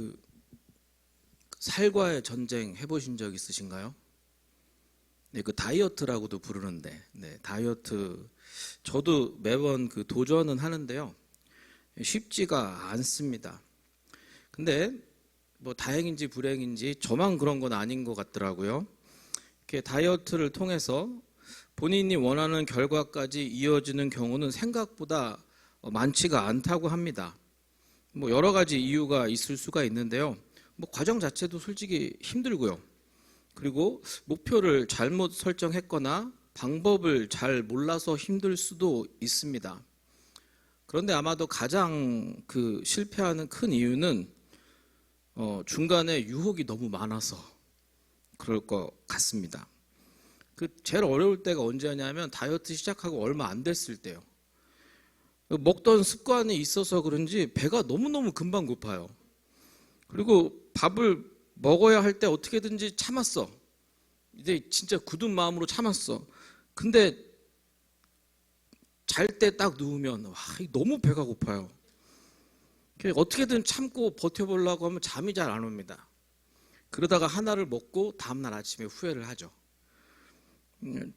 그 살과의 전쟁 해보신 적 있으신가요? 네, 그 다이어트라고도 부르는데, 네, 다이어트 저도 매번 그 도전은 하는데요, 쉽지가 않습니다. 근데 뭐 다행인지 불행인지 저만 그런 건 아닌 것 같더라고요. 이렇게 다이어트를 통해서 본인이 원하는 결과까지 이어지는 경우는 생각보다 많지가 않다고 합니다. 뭐 여러 가지 이유가 있을 수가 있는데요. 뭐 과정 자체도 솔직히 힘들고요. 그리고 목표를 잘못 설정했거나 방법을 잘 몰라서 힘들 수도 있습니다. 그런데 아마도 가장 실패하는 큰 이유는 중간에 유혹이 너무 많아서 그럴 것 같습니다. 제일 어려울 때가 언제냐면 다이어트 시작하고 얼마 안 됐을 때요. 먹던 습관이 있어서 그런지 배가 너무너무 금방 고파요. 그리고 밥을 먹어야 할 때 어떻게든지 참았어. 이제 진짜 굳은 마음으로 참았어. 근데 잘 때 딱 누우면 와, 너무 배가 고파요. 어떻게든 참고 버텨보려고 하면 잠이 잘 안 옵니다. 그러다가 하나를 먹고 다음날 아침에 후회를 하죠.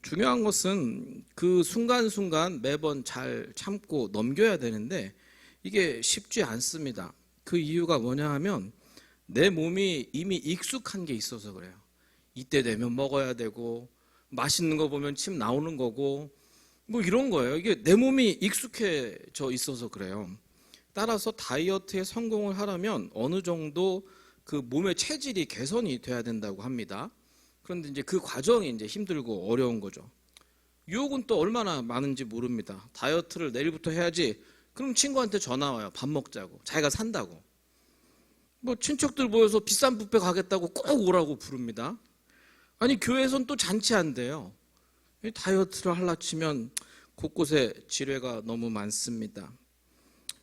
중요한 것은 그 순간순간 매번 잘 참고 넘겨야 되는데 이게 쉽지 않습니다. 그 이유가 뭐냐 하면 내 몸이 이미 익숙한 게 있어서 그래요. 이때 되면 먹어야 되고 맛있는 거 보면 침 나오는 거고 뭐 이런 거예요. 이게 내 몸이 익숙해져 있어서 그래요. 따라서 다이어트에 성공을 하려면 어느 정도 그 몸의 체질이 개선이 돼야 된다고 합니다. 그런데 이제 그 과정이 이제 힘들고 어려운 거죠. 유혹은 또 얼마나 많은지 모릅니다. 다이어트를 내일부터 해야지. 그럼 친구한테 전화 와요. 밥 먹자고. 자기가 산다고. 뭐 친척들 모여서 비싼 뷔페 가겠다고 꼭 오라고 부릅니다. 아니 교회에선 또 잔치한대요. 다이어트를 하려 치면 곳곳에 지뢰가 너무 많습니다.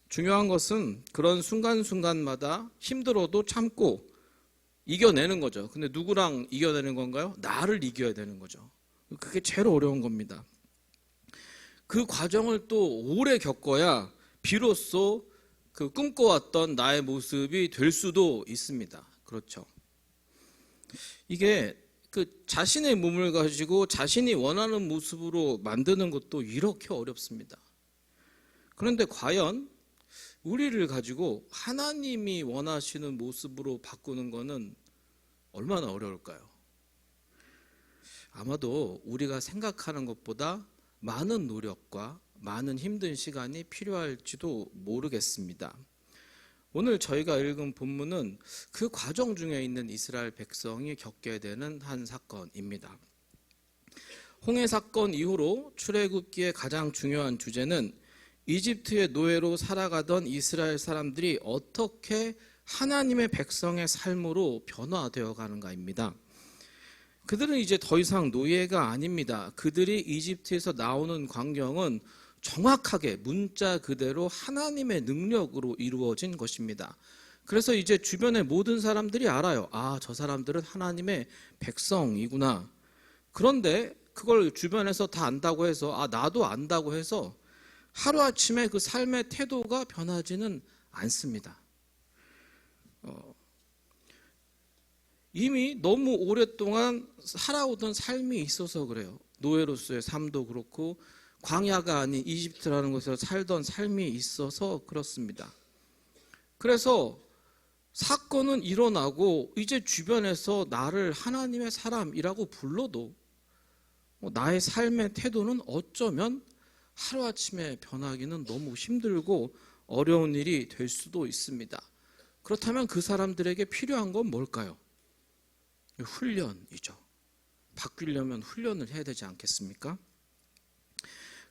중요한 것은 그런 순간순간마다 힘들어도 참고 이겨내는 거죠. 근데 누구랑 이겨내는 건가요? 나를 이겨야 되는 거죠. 그게 제일 어려운 겁니다. 그 과정을 또 오래 겪어야 비로소 그 꿈꿔왔던 나의 모습이 될 수도 있습니다. 그렇죠. 이게 자신의 몸을 가지고 자신이 원하는 모습으로 만드는 것도 이렇게 어렵습니다. 그런데 과연 우리를 가지고 하나님이 원하시는 모습으로 바꾸는 것은 얼마나 어려울까요? 아마도 우리가 생각하는 것보다 많은 노력과 많은 힘든 시간이 필요할지도 모르겠습니다. 오늘 저희가 읽은 본문은 그 과정 중에 있는 이스라엘 백성이 겪게 되는 한 사건입니다. 홍해 사건 이후로 출애굽기의 가장 중요한 주제는 이집트의 노예로 살아가던 이스라엘 사람들이 어떻게 하나님의 백성의 삶으로 변화되어 가는가입니다. 그들은 이제 더 이상 노예가 아닙니다. 그들이 이집트에서 나오는 광경은 정확하게 문자 그대로 하나님의 능력으로 이루어진 것입니다. 그래서 이제 주변의 모든 사람들이 알아요. 아, 저 사람들은 하나님의 백성이구나. 그런데 그걸 주변에서 다 안다고 해서 나도 안다고 해서 하루아침에 그 삶의 태도가 변하지는 않습니다. 이미 너무 오랫동안 살아오던 삶이 있어서 그래요. 노예로서의 삶도 그렇고 광야가 아닌 이집트라는 곳에서 살던 삶이 있어서 그렇습니다. 그래서 사건은 일어나고 이제 주변에서 나를 하나님의 사람이라고 불러도 나의 삶의 태도는 어쩌면 하루아침에 변하기는 너무 힘들고 어려운 일이 될 수도 있습니다. 그렇다면 그 사람들에게 필요한 건 뭘까요? 훈련이죠. 바뀌려면 훈련을 해야 되지 않겠습니까?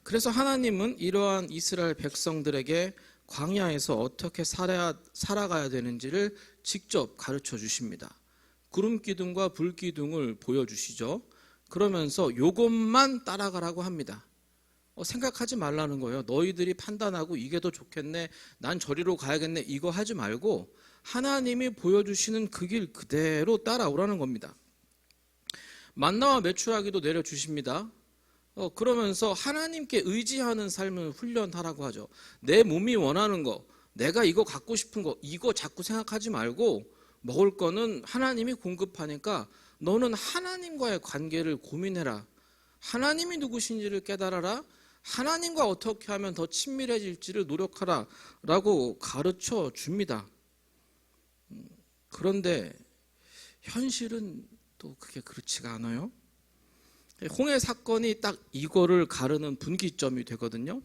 그래서 하나님은 이러한 이스라엘 백성들에게 광야에서 어떻게 살아가야 되는지를 직접 가르쳐 주십니다. 구름 기둥과 불 기둥을 보여주시죠. 그러면서 이것만 따라가라고 합니다. 생각하지 말라는 거예요. 너희들이 판단하고 이게 더 좋겠네, 난 저리로 가야겠네, 이거 하지 말고 하나님이 보여주시는 그 길 그대로 따라오라는 겁니다. 만나와 메추라기도 내려주십니다. 그러면서 하나님께 의지하는 삶을 훈련하라고 하죠. 내 몸이 원하는 거, 내가 이거 갖고 싶은 거 이거 자꾸 생각하지 말고 먹을 거는 하나님이 공급하니까 너는 하나님과의 관계를 고민해라. 하나님이 누구신지를 깨달아라. 하나님과 어떻게 하면 더 친밀해질지를 노력하라 라고 가르쳐 줍니다. 그런데 현실은 또 그게 그렇지가 않아요. 홍해 사건이 딱 이거를 가르는 분기점이 되거든요.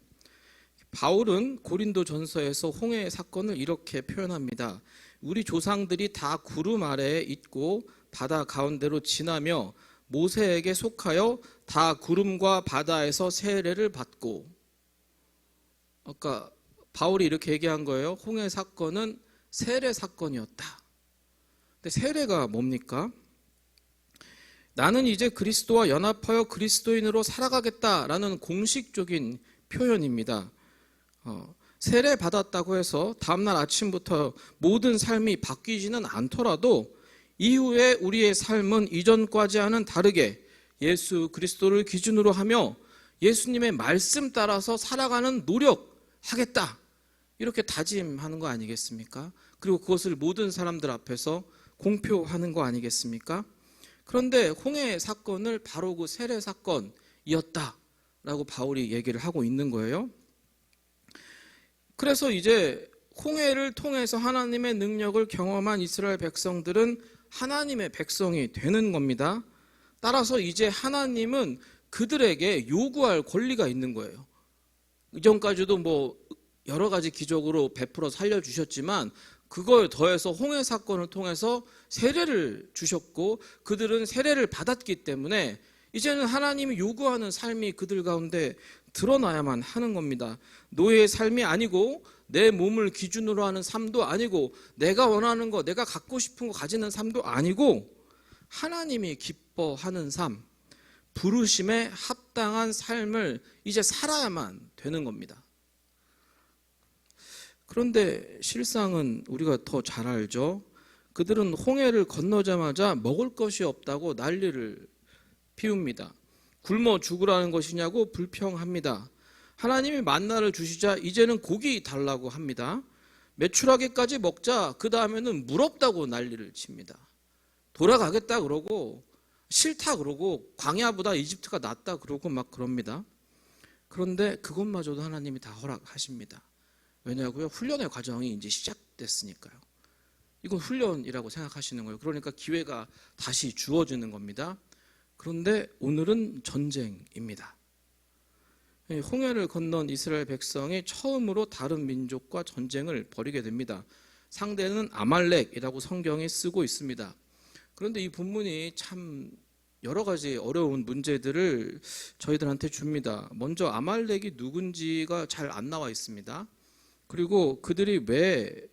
바울은 고린도전서에서 홍해 사건을 이렇게 표현합니다. 우리 조상들이 다 구름 아래에 있고 바다 가운데로 지나며 모세에게 속하여 다 구름과 바다에서 세례를 받고. 아까 바울이 이렇게 얘기한 거예요. 홍해 사건은 세례 사건이었다. 근데 세례가 뭡니까? 나는 이제 그리스도와 연합하여 그리스도인으로 살아가겠다라는 공식적인 표현입니다. 세례 받았다고 해서 다음날 아침부터 모든 삶이 바뀌지는 않더라도 이후에 우리의 삶은 이전과는 다르게 예수 그리스도를 기준으로 하며 예수님의 말씀 따라서 살아가는 노력하겠다. 이렇게 다짐하는 거 아니겠습니까? 그리고 그것을 모든 사람들 앞에서 공표하는 거 아니겠습니까? 그런데 홍해 사건을 바로 그 세례 사건이었다라고 바울이 얘기를 하고 있는 거예요. 그래서 이제 홍해를 통해서 하나님의 능력을 경험한 이스라엘 백성들은 하나님의 백성이 되는 겁니다. 따라서 이제 하나님은 그들에게 요구할 권리가 있는 거예요. 이전까지도 뭐 여러 가지 기적으로 베풀어 살려주셨지만 그걸 더해서 홍해 사건을 통해서 세례를 주셨고 그들은 세례를 받았기 때문에 이제는 하나님이 요구하는 삶이 그들 가운데 드러나야만 하는 겁니다. 노예의 삶이 아니고 내 몸을 기준으로 하는 삶도 아니고 내가 원하는 거, 내가 갖고 싶은 거 가지는 삶도 아니고 하나님이 기뻐하는 삶, 부르심에 합당한 삶을 이제 살아야만 되는 겁니다. 그런데 실상은 우리가 더 잘 알죠. 그들은 홍해를 건너자마자 먹을 것이 없다고 난리를 피웁니다. 굶어 죽으라는 것이냐고 불평합니다. 하나님이 만나를 주시자 이제는 고기 달라고 합니다. 메추라기까지 먹자 그 다음에는 물 없다고 난리를 칩니다. 돌아가겠다 그러고 싫다 그러고 광야보다 이집트가 낫다 그러고 막 그럽니다. 그런데 그것마저도 하나님이 다 허락하십니다. 왜냐고요? 훈련의 과정이 이제 시작됐으니까요. 이건 훈련이라고 생각하시는 거예요. 그러니까 기회가 다시 주어지는 겁니다. 그런데 오늘은 전쟁입니다. 홍해를 건넌 이스라엘 백성이 처음으로 다른 민족과 전쟁을 벌이게 됩니다. 상대는 아말렉이라고 성경이 쓰고 있습니다. 그런데 이 본문이 참 여러 가지 어려운 문제들을 저희들한테 줍니다. 먼저 아말렉이 누군지가 잘 안 나와 있습니다. 그리고 그들이 왜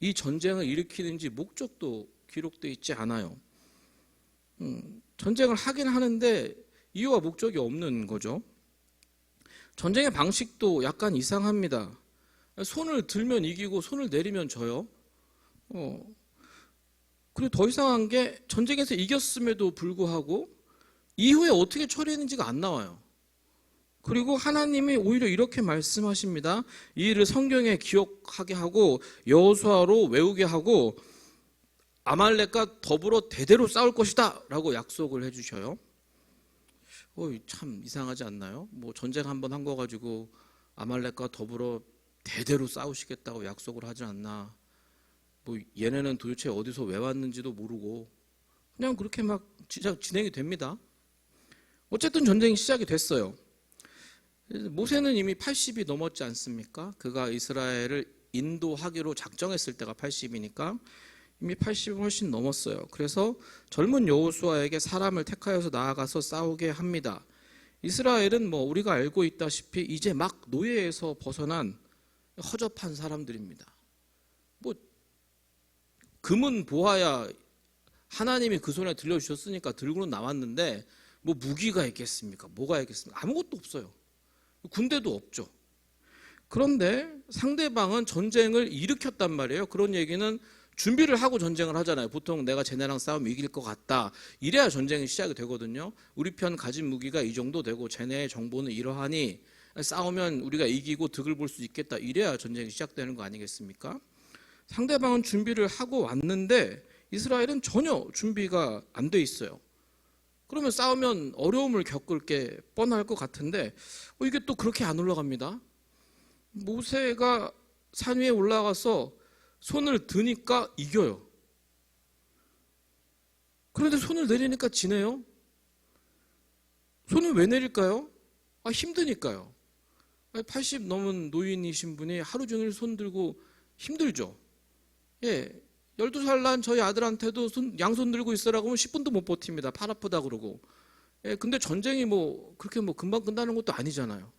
이 전쟁을 일으키는지 목적도 기록되어 있지 않아요. 전쟁을 하긴 하는데 이유와 목적이 없는 거죠. 전쟁의 방식도 약간 이상합니다. 손을 들면 이기고 손을 내리면 져요. 그리고 더 이상한 게 전쟁에서 이겼음에도 불구하고 이후에 어떻게 처리했는지가 안 나와요. 그리고 하나님이 오히려 이렇게 말씀하십니다. 이 일을 성경에 기억하게 하고 여호수아로 외우게 하고 아말렉과 더불어 대대로 싸울 것이다 라고 약속을 해주셔요. 참 이상하지 않나요? 뭐 전쟁 한번 한 거 가지고 아말렉과 더불어 대대로 싸우시겠다고 약속을 하지 않나. 뭐 얘네는 도대체 어디서 왜 왔는지도 모르고 그냥 그렇게 막 진행이 됩니다. 어쨌든 전쟁이 시작이 됐어요. 모세는 이미 80이 넘었지 않습니까? 그가 이스라엘을 인도하기로 작정했을 때가 80이니까 이미 80이 훨씬 넘었어요. 그래서 젊은 여호수아에게 사람을 택하여서 나아가서 싸우게 합니다. 이스라엘은 뭐 우리가 알고 있다시피 이제 막 노예에서 벗어난 허접한 사람들입니다. 뭐 금은 보아야 하나님이 그 손에 들려주셨으니까 들고는 나왔는데 뭐 무기가 있겠습니까? 뭐가 있겠습니까? 아무것도 없어요. 군대도 없죠. 그런데 상대방은 전쟁을 일으켰단 말이에요. 그런 얘기는 준비를 하고 전쟁을 하잖아요. 보통 내가 쟤네랑 싸우면 이길 것 같다. 이래야 전쟁이 시작이 되거든요. 우리 편 가진 무기가 이 정도 되고 쟤네의 정보는 이러하니 싸우면 우리가 이기고 득을 볼 수 있겠다. 이래야 전쟁이 시작되는 거 아니겠습니까? 상대방은 준비를 하고 왔는데 이스라엘은 전혀 준비가 안 돼 있어요. 그러면 싸우면 어려움을 겪을 게 뻔할 것 같은데 이게 또 그렇게 안 올라갑니다. 모세가 산 위에 올라가서 손을 드니까 이겨요. 그런데 손을 내리니까 지네요. 손을 왜 내릴까요? 힘드니까요. 80 넘은 노인이신 분이 하루 종일 손 들고 힘들죠. 12살 난 저희 아들한테도 양손 들고 있으라고 하면 10분도 못 버팁니다. 팔 아프다 그러고. 근데 전쟁이 그렇게 금방 끝나는 것도 아니잖아요.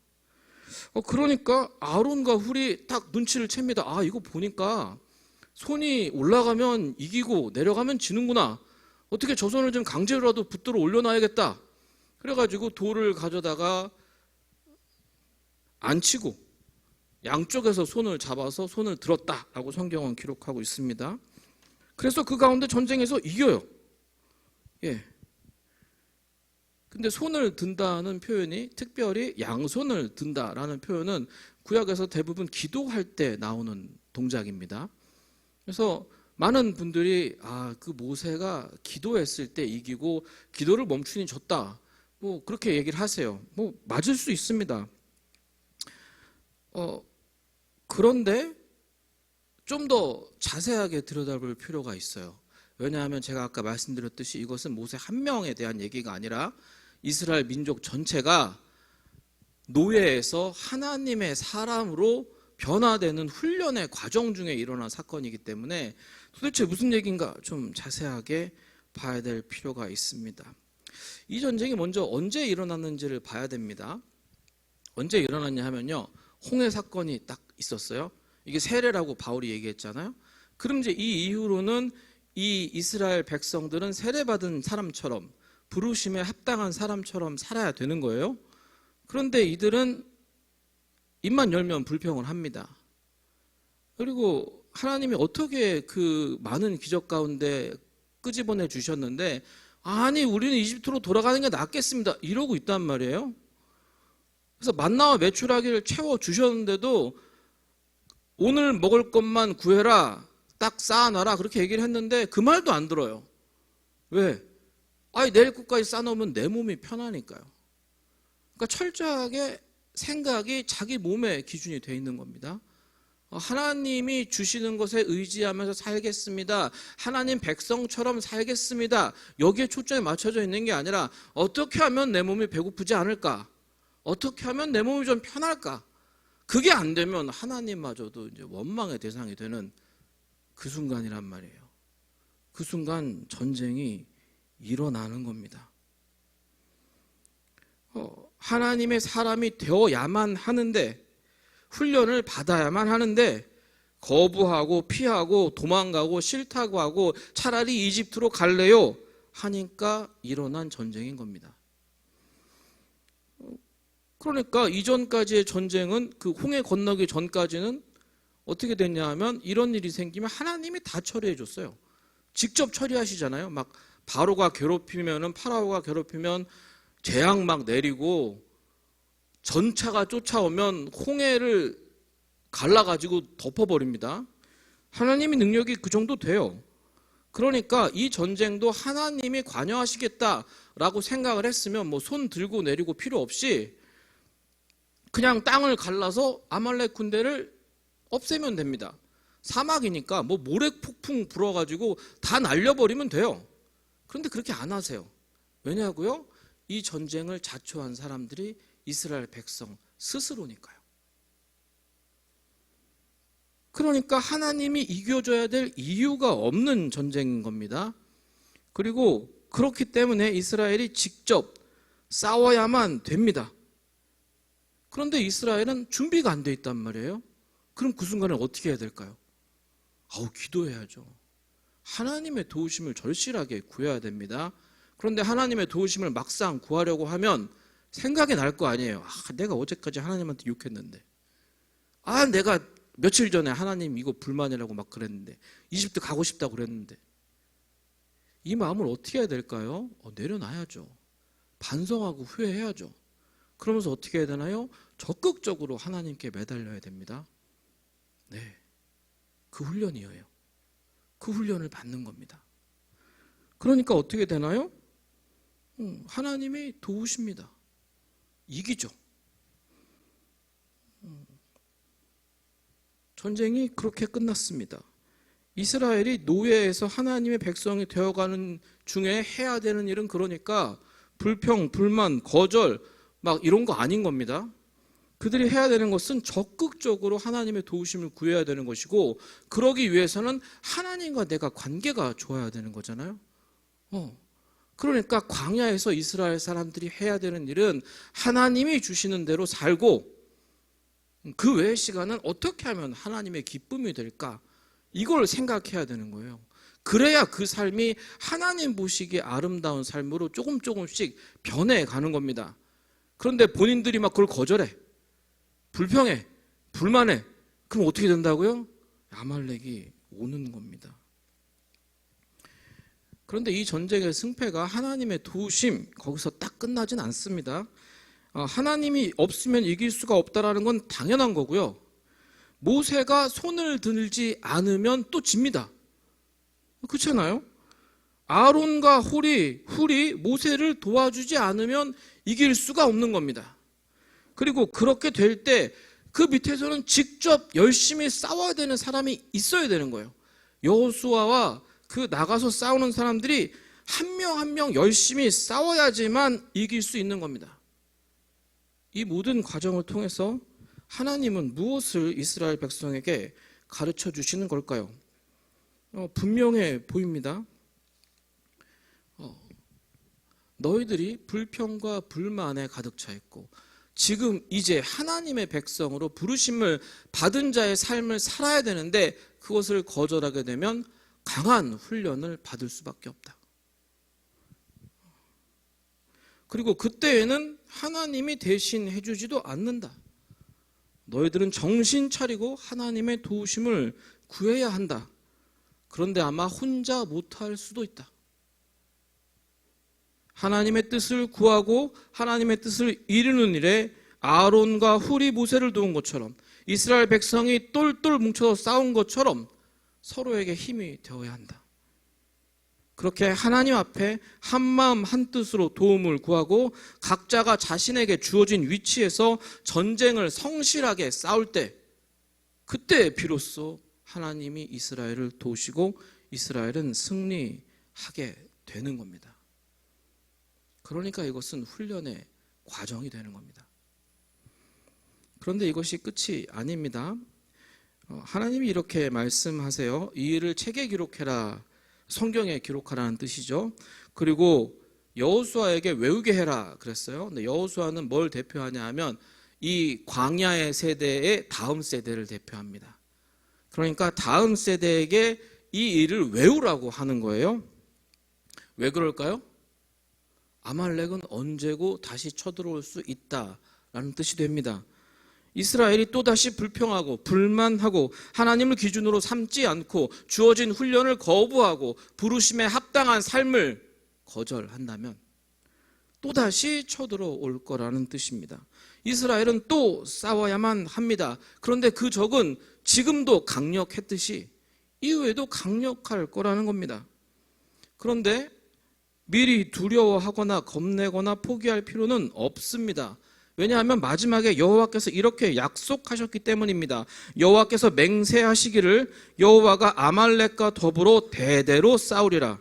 그러니까 아론과 훌이 딱 눈치를 챕니다. 이거 보니까 손이 올라가면 이기고 내려가면 지는구나. 어떻게 저 손을 좀 강제로라도 붙들어 올려놔야겠다. 그래가지고 돌을 가져다가 앉히고 양쪽에서 손을 잡아서 손을 들었다라고 성경은 기록하고 있습니다. 그래서 그 가운데 전쟁에서 이겨요. 근데 손을 든다는 표현이 특별히 양손을 든다라는 표현은 구약에서 대부분 기도할 때 나오는 동작입니다. 그래서 많은 분들이 그 모세가 기도했을 때 이기고 기도를 멈추니 졌다. 그렇게 얘기를 하세요. 맞을 수 있습니다. 그런데 좀 더 자세하게 들여다볼 필요가 있어요. 왜냐하면 제가 아까 말씀드렸듯이 이것은 모세 한 명에 대한 얘기가 아니라 이스라엘 민족 전체가 노예에서 하나님의 사람으로 변화되는 훈련의 과정 중에 일어난 사건이기 때문에 도대체 무슨 얘기인가 좀 자세하게 봐야 될 필요가 있습니다. 이 전쟁이 먼저 언제 일어났는지를 봐야 됩니다. 언제 일어났냐 하면요, 홍해 사건이 딱 있었어요. 이게 세례라고 바울이 얘기했잖아요. 그럼 이제 이 이후로는 이 이스라엘 백성들은 세례받은 사람처럼 부르심에 합당한 사람처럼 살아야 되는 거예요. 그런데 이들은 입만 열면 불평을 합니다. 그리고 하나님이 어떻게 그 많은 기적 가운데 끄집어내 주셨는데 아니 우리는 이집트로 돌아가는 게 낫겠습니다 이러고 있단 말이에요. 그래서 만나와 메추라기를 채워 주셨는데도 오늘 먹을 것만 구해라, 딱 쌓아놔라 그렇게 얘기를 했는데 그 말도 안 들어요. 왜? 내일 것까지 쌓아놓으면 내 몸이 편하니까요. 그러니까 철저하게 생각이 자기 몸의 기준이 되어 있는 겁니다. 하나님이 주시는 것에 의지하면서 살겠습니다. 하나님 백성처럼 살겠습니다. 여기에 초점이 맞춰져 있는 게 아니라 어떻게 하면 내 몸이 배고프지 않을까? 어떻게 하면 내 몸이 좀 편할까? 그게 안 되면 하나님마저도 이제 원망의 대상이 되는 그 순간이란 말이에요. 그 순간 전쟁이 일어나는 겁니다. 하나님의 사람이 되어야만 하는데 훈련을 받아야만 하는데 거부하고 피하고 도망가고 싫다고 하고 차라리 이집트로 갈래요 하니까 일어난 전쟁인 겁니다. 그러니까 이전까지의 전쟁은 그 홍해 건너기 전까지는 어떻게 됐냐 하면 이런 일이 생기면 하나님이 다 처리해 줬어요. 직접 처리하시잖아요. 막 바로가 괴롭히면은 파라오가 괴롭히면 재앙 막 내리고 전차가 쫓아오면 홍해를 갈라가지고 덮어버립니다. 하나님의 능력이 그 정도 돼요. 그러니까 이 전쟁도 하나님이 관여하시겠다라고 생각을 했으면 손 들고 내리고 필요 없이 그냥 땅을 갈라서 아말렉 군대를 없애면 됩니다. 사막이니까 모래폭풍 불어가지고 다 날려버리면 돼요. 그런데 그렇게 안 하세요. 왜냐고요? 이 전쟁을 자초한 사람들이 이스라엘 백성 스스로니까요. 그러니까 하나님이 이겨줘야 될 이유가 없는 전쟁인 겁니다. 그리고 그렇기 때문에 이스라엘이 직접 싸워야만 됩니다. 그런데 이스라엘은 준비가 안 돼 있단 말이에요. 그럼 그 순간에 어떻게 해야 될까요? 기도해야죠. 하나님의 도우심을 절실하게 구해야 됩니다. 그런데 하나님의 도우심을 막상 구하려고 하면 생각이 날 거 아니에요. 내가 어제까지 하나님한테 욕했는데, 내가 며칠 전에 하나님 이거 불만이라고 막 그랬는데, 이집트 가고 싶다고 그랬는데, 이 마음을 어떻게 해야 될까요? 내려놔야죠. 반성하고 후회해야죠. 그러면서 어떻게 해야 되나요? 적극적으로 하나님께 매달려야 됩니다. 네, 그 훈련이에요. 그 훈련을 받는 겁니다. 그러니까 어떻게 되나요? 하나님이 도우십니다. 이기죠. 전쟁이 그렇게 끝났습니다. 이스라엘이 노예에서 하나님의 백성이 되어가는 중에 해야 되는 일은 그러니까 불평, 불만, 거절 막 이런 거 아닌 겁니다. 그들이 해야 되는 것은 적극적으로 하나님의 도우심을 구해야 되는 것이고, 그러기 위해서는 하나님과 내가 관계가 좋아야 되는 거잖아요. 그러니까 광야에서 이스라엘 사람들이 해야 되는 일은 하나님이 주시는 대로 살고, 그 외의 시간은 어떻게 하면 하나님의 기쁨이 될까? 이걸 생각해야 되는 거예요. 그래야 그 삶이 하나님 보시기에 아름다운 삶으로 조금씩 변해가는 겁니다. 그런데 본인들이 막 그걸 거절해, 불평해, 불만해. 그럼 어떻게 된다고요? 아말렉이 오는 겁니다. 그런데 이 전쟁의 승패가 하나님의 도우심, 거기서 딱 끝나진 않습니다. 하나님이 없으면 이길 수가 없다라는 건 당연한 거고요. 모세가 손을 들지 않으면 또 집니다. 그렇잖아요? 아론과 훌이 모세를 도와주지 않으면 이길 수가 없는 겁니다. 그리고 그렇게 될 때 그 밑에서는 직접 열심히 싸워야 되는 사람이 있어야 되는 거예요. 여호수아와 그 나가서 싸우는 사람들이 한 명 한 명 열심히 싸워야지만 이길 수 있는 겁니다. 이 모든 과정을 통해서 하나님은 무엇을 이스라엘 백성에게 가르쳐 주시는 걸까요? 분명해 보입니다. 너희들이 불평과 불만에 가득 차 있고, 지금 이제 하나님의 백성으로 부르심을 받은 자의 삶을 살아야 되는데 그것을 거절하게 되면 강한 훈련을 받을 수밖에 없다. 그리고 그때에는 하나님이 대신 해주지도 않는다. 너희들은 정신 차리고 하나님의 도우심을 구해야 한다. 그런데 아마 혼자 못할 수도 있다. 하나님의 뜻을 구하고 하나님의 뜻을 이루는 일에 아론과 훌이 모세를 도운 것처럼, 이스라엘 백성이 똘똘 뭉쳐서 싸운 것처럼 서로에게 힘이 되어야 한다. 그렇게 하나님 앞에 한마음 한뜻으로 도움을 구하고 각자가 자신에게 주어진 위치에서 전쟁을 성실하게 싸울 때, 그때 비로소 하나님이 이스라엘을 도우시고 이스라엘은 승리하게 되는 겁니다. 그러니까 이것은 훈련의 과정이 되는 겁니다. 그런데 이것이 끝이 아닙니다. 하나님이 이렇게 말씀하세요. 이 일을 책에 기록해라. 성경에 기록하라는 뜻이죠. 그리고 여호수아에게 외우게 해라 그랬어요. 근데 여호수아는 뭘 대표하냐 하면 이 광야의 세대의 다음 세대를 대표합니다. 그러니까 다음 세대에게 이 일을 외우라고 하는 거예요. 왜 그럴까요? 아말렉은 언제고 다시 쳐들어올 수 있다라는 뜻이 됩니다. 이스라엘이 또다시 불평하고 불만하고 하나님을 기준으로 삼지 않고 주어진 훈련을 거부하고 부르심에 합당한 삶을 거절한다면 또다시 쳐들어올 거라는 뜻입니다. 이스라엘은 또 싸워야만 합니다. 그런데 그 적은 지금도 강력했듯이 이후에도 강력할 거라는 겁니다. 그런데 미리 두려워하거나 겁내거나 포기할 필요는 없습니다. 왜냐하면 마지막에 여호와께서 이렇게 약속하셨기 때문입니다. 여호와께서 맹세하시기를 여호와가 아말렉과 더불어 대대로 싸우리라.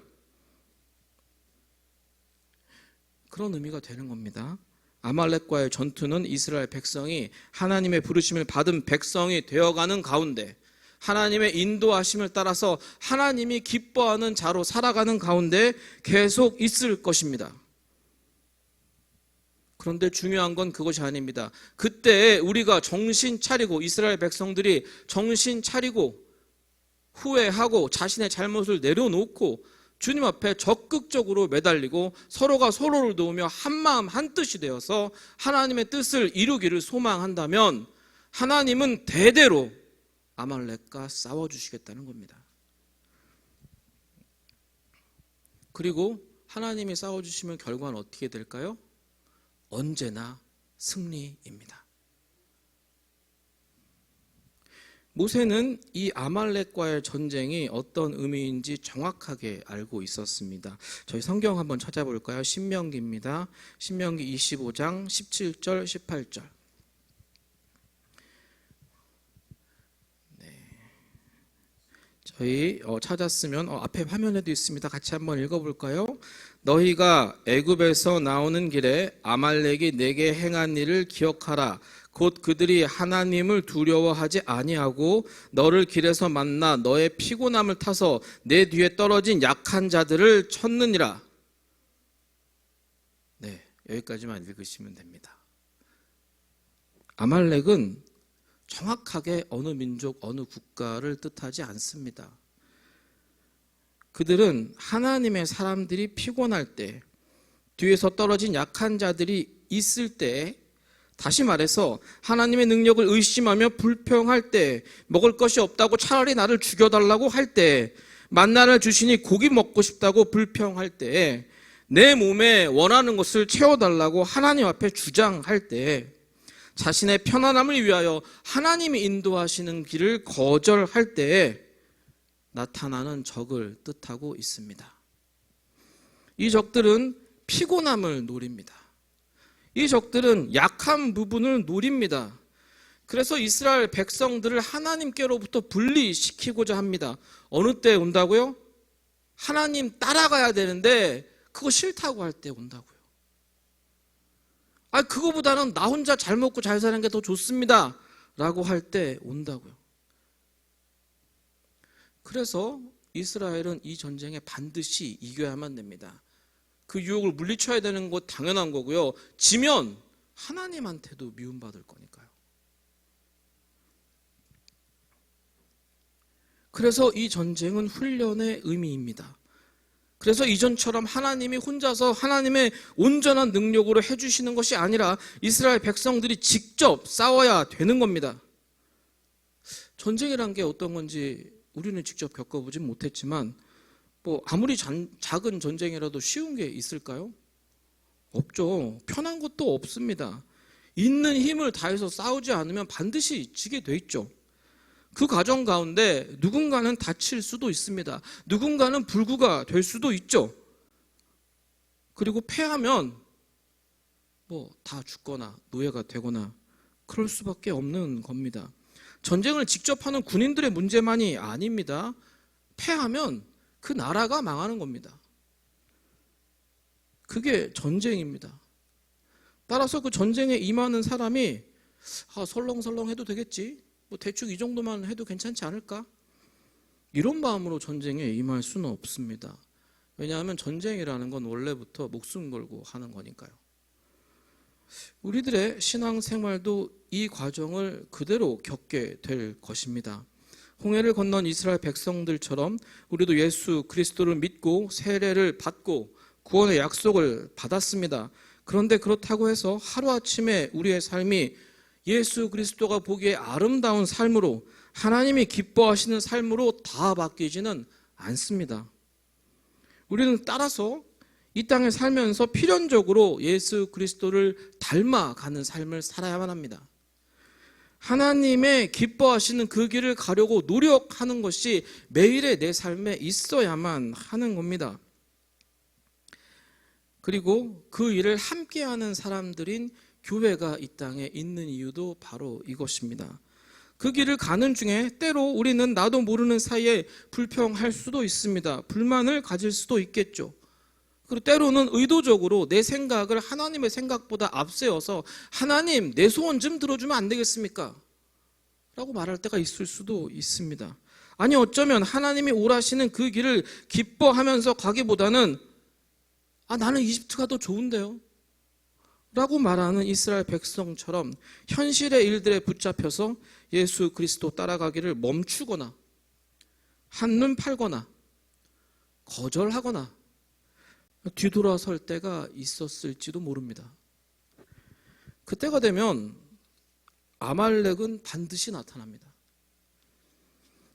그런 의미가 되는 겁니다. 아말렉과의 전투는 이스라엘 백성이 하나님의 부르심을 받은 백성이 되어가는 가운데, 하나님의 인도하심을 따라서 하나님이 기뻐하는 자로 살아가는 가운데 계속 있을 것입니다. 그런데 중요한 건 그것이 아닙니다. 그때 우리가 정신 차리고, 이스라엘 백성들이 정신 차리고 후회하고 자신의 잘못을 내려놓고 주님 앞에 적극적으로 매달리고 서로가 서로를 도우며 한마음 한뜻이 되어서 하나님의 뜻을 이루기를 소망한다면 하나님은 대대로 아말렉과 싸워주시겠다는 겁니다. 그리고 하나님이 싸워주시면 결과는 어떻게 될까요? 언제나 승리입니다. 모세는 이 아말렉과의 전쟁이 어떤 의미인지 정확하게 알고 있었습니다. 저희 성경 한번 찾아볼까요? 신명기입니다. 신명기 25장 17절 18절. 저희 찾았으면 앞에 화면에도 있습니다. 같이 한번 읽어볼까요? 너희가 애굽에서 나오는 길에 아말렉이 내게 행한 일을 기억하라. 곧 그들이 하나님을 두려워하지 아니하고 너를 길에서 만나 너의 피곤함을 타서 내 뒤에 떨어진 약한 자들을 쳤느니라. 네, 여기까지만 읽으시면 됩니다. 아말렉은 정확하게 어느 민족, 어느 국가를 뜻하지 않습니다. 그들은 하나님의 사람들이 피곤할 때, 뒤에서 떨어진 약한 자들이 있을 때, 다시 말해서 하나님의 능력을 의심하며 불평할 때, 먹을 것이 없다고 차라리 나를 죽여달라고 할 때, 만나를 주시니 고기 먹고 싶다고 불평할 때, 내 몸에 원하는 것을 채워달라고 하나님 앞에 주장할 때, 자신의 편안함을 위하여 하나님이 인도하시는 길을 거절할 때에 나타나는 적을 뜻하고 있습니다. 이 적들은 피곤함을 노립니다. 이 적들은 약한 부분을 노립니다. 그래서 이스라엘 백성들을 하나님께로부터 분리시키고자 합니다. 어느 때 온다고요? 하나님 따라가야 되는데 그거 싫다고 할 때 온다고요. 그거보다는 나 혼자 잘 먹고 잘 사는 게 더 좋습니다 라고 할 때 온다고요. 그래서 이스라엘은 이 전쟁에 반드시 이겨야만 됩니다. 그 유혹을 물리쳐야 되는 것 당연한 거고요. 지면 하나님한테도 미움받을 거니까요. 그래서 이 전쟁은 훈련의 의미입니다. 그래서 이전처럼 하나님이 혼자서 하나님의 온전한 능력으로 해주시는 것이 아니라 이스라엘 백성들이 직접 싸워야 되는 겁니다. 전쟁이란 게 어떤 건지 우리는 직접 겪어보진 못했지만 아무리 작은 전쟁이라도 쉬운 게 있을까요? 없죠. 편한 것도 없습니다. 있는 힘을 다해서 싸우지 않으면 반드시 지게 돼 있죠. 그 과정 가운데 누군가는 다칠 수도 있습니다. 누군가는 불구가 될 수도 있죠. 그리고 패하면 다 죽거나 노예가 되거나 그럴 수밖에 없는 겁니다. 전쟁을 직접 하는 군인들의 문제만이 아닙니다. 패하면 그 나라가 망하는 겁니다. 그게 전쟁입니다. 따라서 그 전쟁에 임하는 사람이 설렁설렁 해도 되겠지, 대충 이 정도만 해도 괜찮지 않을까? 이런 마음으로 전쟁에 임할 수는 없습니다. 왜냐하면 전쟁이라는 건 원래부터 목숨 걸고 하는 거니까요. 우리들의 신앙생활도 이 과정을 그대로 겪게 될 것입니다. 홍해를 건넌 이스라엘 백성들처럼 우리도 예수 그리스도를 믿고 세례를 받고 구원의 약속을 받았습니다. 그런데 그렇다고 해서 하루아침에 우리의 삶이 예수 그리스도가 보기에 아름다운 삶으로, 하나님이 기뻐하시는 삶으로 다 바뀌지는 않습니다. 우리는 따라서 이 땅에 살면서 필연적으로 예수 그리스도를 닮아가는 삶을 살아야만 합니다. 하나님의 기뻐하시는 그 길을 가려고 노력하는 것이 매일의 내 삶에 있어야만 하는 겁니다. 그리고 그 일을 함께하는 사람들인 교회가 이 땅에 있는 이유도 바로 이것입니다. 그 길을 가는 중에 때로 우리는 나도 모르는 사이에 불평할 수도 있습니다. 불만을 가질 수도 있겠죠. 그리고 때로는 의도적으로 내 생각을 하나님의 생각보다 앞세워서 하나님, 내 소원 좀 들어주면 안 되겠습니까? 라고 말할 때가 있을 수도 있습니다. 아니 어쩌면 하나님이 오라시는 그 길을 기뻐하면서 가기보다는 나는 이집트가 더 좋은데요? 라고 말하는 이스라엘 백성처럼 현실의 일들에 붙잡혀서 예수 그리스도 따라가기를 멈추거나 한눈 팔거나 거절하거나 뒤돌아설 때가 있었을지도 모릅니다. 그때가 되면 아말렉은 반드시 나타납니다.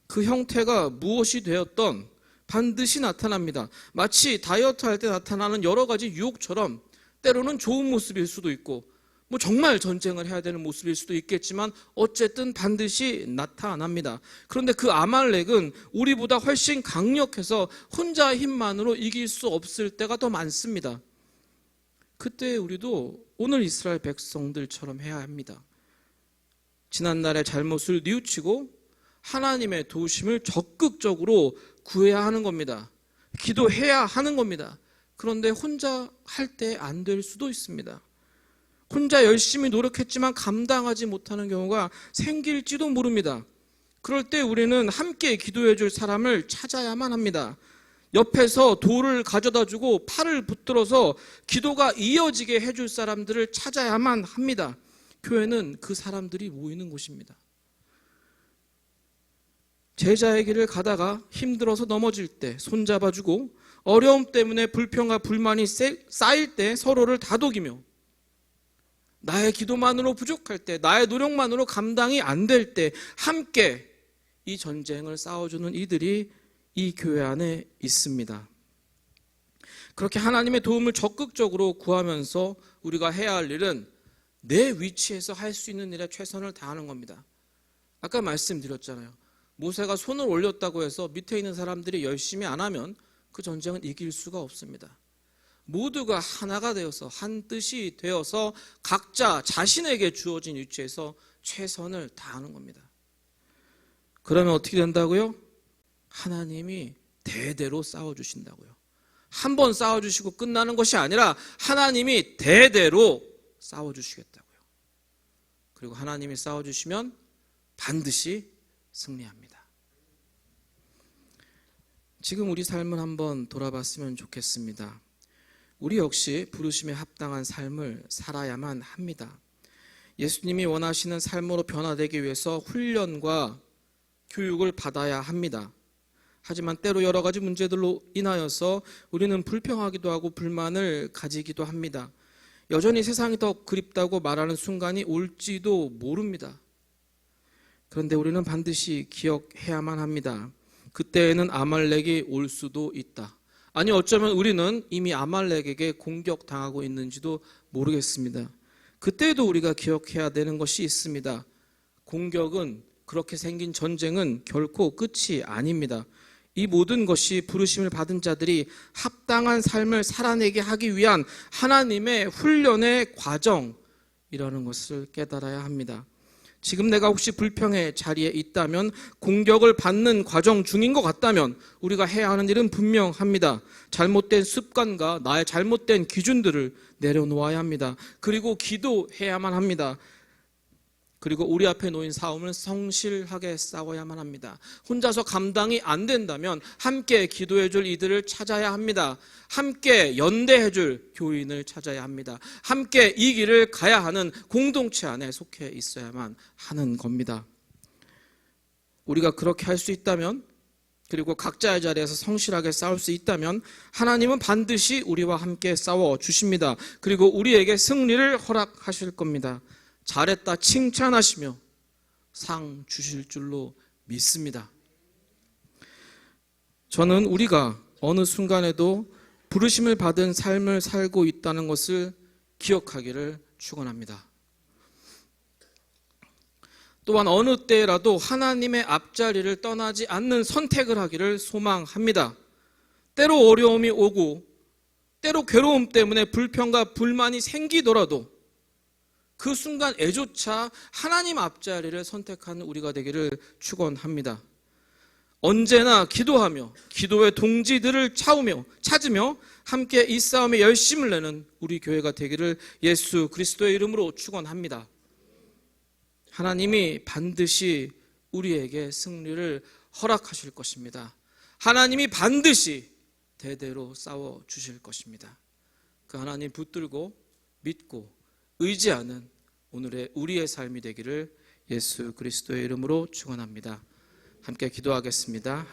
그 형태가 무엇이 되었던 반드시 나타납니다. 마치 다이어트 할 때 나타나는 여러 가지 유혹처럼 때로는 좋은 모습일 수도 있고 뭐 정말 전쟁을 해야 되는 모습일 수도 있겠지만 어쨌든 반드시 나타납니다. 그런데 그 아말렉은 우리보다 훨씬 강력해서 혼자 힘만으로 이길 수 없을 때가 더 많습니다. 그때 우리도 오늘 이스라엘 백성들처럼 해야 합니다. 지난날의 잘못을 뉘우치고 하나님의 도우심을 적극적으로 구해야 하는 겁니다. 기도해야 하는 겁니다. 그런데 혼자 할 때 안 될 수도 있습니다. 혼자 열심히 노력했지만 감당하지 못하는 경우가 생길지도 모릅니다. 그럴 때 우리는 함께 기도해 줄 사람을 찾아야만 합니다. 옆에서 돌을 가져다 주고 팔을 붙들어서 기도가 이어지게 해줄 사람들을 찾아야만 합니다. 교회는 그 사람들이 모이는 곳입니다. 제자의 길을 가다가 힘들어서 넘어질 때 손잡아주고 어려움 때문에 불평과 불만이 쌓일 때 서로를 다독이며 나의 기도만으로 부족할 때, 나의 노력만으로 감당이 안 될 때 함께 이 전쟁을 싸워주는 이들이 이 교회 안에 있습니다. 그렇게 하나님의 도움을 적극적으로 구하면서 우리가 해야 할 일은 내 위치에서 할 수 있는 일에 최선을 다하는 겁니다. 아까 말씀드렸잖아요. 모세가 손을 올렸다고 해서 밑에 있는 사람들이 열심히 안 하면 그 전쟁은 이길 수가 없습니다. 모두가 하나가 되어서 한 뜻이 되어서 각자 자신에게 주어진 위치에서 최선을 다하는 겁니다. 그러면 어떻게 된다고요? 하나님이 대대로 싸워주신다고요. 한 번 싸워주시고 끝나는 것이 아니라 하나님이 대대로 싸워주시겠다고요. 그리고 하나님이 싸워주시면 반드시 승리합니다. 지금 우리 삶을 한번 돌아봤으면 좋겠습니다. 우리 역시 부르심에 합당한 삶을 살아야만 합니다. 예수님이 원하시는 삶으로 변화되기 위해서 훈련과 교육을 받아야 합니다. 하지만 때로 여러 가지 문제들로 인하여서 우리는 불평하기도 하고 불만을 가지기도 합니다. 여전히 세상이 더 그립다고 말하는 순간이 올지도 모릅니다. 그런데 우리는 반드시 기억해야만 합니다. 그때에는 아말렉이 올 수도 있다. 아니 어쩌면 우리는 이미 아말렉에게 공격당하고 있는지도 모르겠습니다. 그때도 우리가 기억해야 되는 것이 있습니다. 공격은, 그렇게 생긴 전쟁은 결코 끝이 아닙니다. 이 모든 것이 부르심을 받은 자들이 합당한 삶을 살아내게 하기 위한 하나님의 훈련의 과정이라는 것을 깨달아야 합니다. 지금 내가 혹시 불평의 자리에 있다면, 공격을 받는 과정 중인 것 같다면 우리가 해야 하는 일은 분명합니다. 잘못된 습관과 나의 잘못된 기준들을 내려놓아야 합니다. 그리고 기도해야만 합니다. 그리고 우리 앞에 놓인 싸움을 성실하게 싸워야만 합니다. 혼자서 감당이 안 된다면 함께 기도해 줄 이들을 찾아야 합니다. 함께 연대해 줄 교인을 찾아야 합니다. 함께 이 길을 가야 하는 공동체 안에 속해 있어야만 하는 겁니다. 우리가 그렇게 할 수 있다면, 그리고 각자의 자리에서 성실하게 싸울 수 있다면 하나님은 반드시 우리와 함께 싸워 주십니다. 그리고 우리에게 승리를 허락하실 겁니다. 잘했다 칭찬하시며 상 주실 줄로 믿습니다. 저는 우리가 어느 순간에도 부르심을 받은 삶을 살고 있다는 것을 기억하기를 축원합니다. 또한 어느 때라도 하나님의 앞자리를 떠나지 않는 선택을 하기를 소망합니다. 때로 어려움이 오고 때로 괴로움 때문에 불평과 불만이 생기더라도 그 순간 애조차 하나님 앞자리를 선택하는 우리가 되기를 축원합니다. 언제나 기도하며 기도의 동지들을 찾으며 함께 이 싸움에 열심을 내는 우리 교회가 되기를 예수 그리스도의 이름으로 축원합니다. 하나님이 반드시 우리에게 승리를 허락하실 것입니다. 하나님이 반드시 대대로 싸워 주실 것입니다. 그 하나님 붙들고 믿고 의지하는 오늘의 우리의 삶이 되기를 예수 그리스도의 이름으로 축원합니다. 함께 기도하겠습니다.